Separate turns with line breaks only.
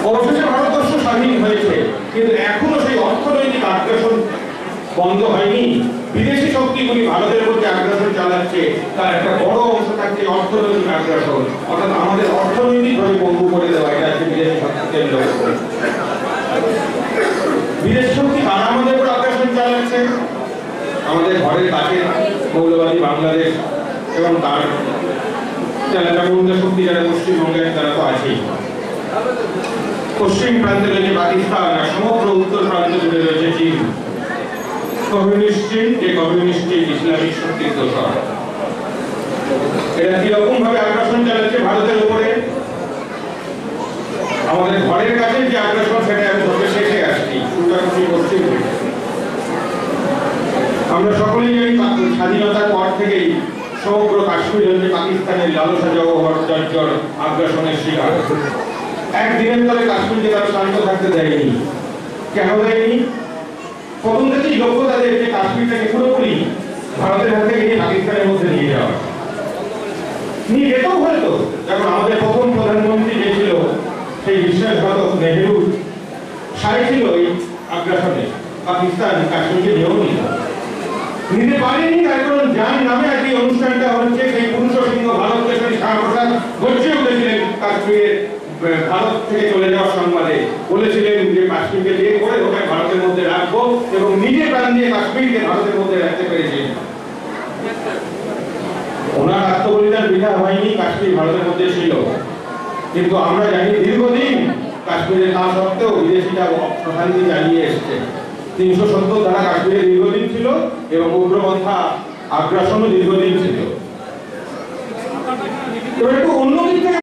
অবশেষে ভারতবর্ষ স্বাধীন হয়েছে, কিন্তু এখনো সেই অর্থনৈতিক আগ্রাসন বন্ধ হয়নি। বিদেশি শক্তিগুলি ভারতের মধ্যে আগ্রাসন চালাচ্ছে, তার একটা বড় অংশ থাকছে অর্থনৈতিক আগ্রাসন, অর্থাৎ আমাদের অর্থনৈতিকভাবে পঙ্গু করে দেওয়া, এটা হচ্ছে বিদেশি শক্তিদের লক্ষ্য। বিদেশি শক্তি কারা আমাদের উপর আগ্রাসন চালাচ্ছে? আমাদের ঘরের কাছে মৌলবাদী বাংলাদেশ এবং তার চালাচামুন্ডা শক্তি যারা পশ্চিমবঙ্গের, তারা তো আছেই। পশ্চিম প্রান্তে রয়েছে পাকিস্তান, আর সমগ্র উত্তর প্রান্তে জুড়ে রয়েছে চীন। কমিউনিস্ট চীন, যে কমিউনিস্ট চীন ইসলামিক শক্তির দোসর। এরা কিরকম ভাবে আগ্রাসন চালাচ্ছে ভারতের উপরে? আমাদের ঘরের কাছে যে আগ্রাসন, সেটা আমি ধরে শেষে আসছি, পশ্চিম। আমরা সকলেই জানি স্বাধীনতার পর থেকেই সমগ্র কাশ্মীর হচ্ছে পাকিস্তানের লালসা জর্জর আগ্রাসনের শিকার। একদিনের তলে কাশ্মীরকে তারা শান্ত থাকতে দেয়নি। কেন দেয়নি? প্রথম থেকেই লক্ষ্য তাদের যে কাশ্মীরটাকে পুরোপুরি ভারতের হাত থেকে পাকিস্তানের মধ্যে নিয়ে যাওয়া। নিয়ে যেতেও হয়তো, যখন আমাদের প্রথম প্রধানমন্ত্রী যে ছিল, সেই বিশ্বাসঘাতক নেহেরু সাই ছিল এই আগ্রাসনে, পাকিস্তান কাশ্মীরকে নিয়েও নিতে পারেনি। তার কারণ যার নামে আজকে অনুষ্ঠানটা হচ্ছে, সেই পুরুষ সিংহ ভারত কেশরী শ্যামাপ্রসাদ গর্জে উঠেছিলেন কাশ্মীরে ভারত থেকে চলে যাওয়ার সংবাদে, বলেছিলেন যে কাশ্মীরকে যে করে ওকে ভারতের মধ্যে রাখবো, এবং নিজে প্রাণ দিয়ে কাশ্মীরকে ভারতের মধ্যে রাখতে পেরেছেন। ওনার আত্মবলিদান বৃথা হয়নি, কাশ্মীর ভারতের মধ্যে ছিল। কিন্তু আমরা জানি দীর্ঘদিন কাশ্মীরে তা সত্ত্বেও বিদেশিরা অশান্তি চালিয়ে এসছে। 370 ধারা কাশ্মীরে দীর্ঘদিন ছিল, এবং উগ্রপন্থা আগ্রাসনও দীর্ঘদিন ছিল। এবার একটু অন্যদিকে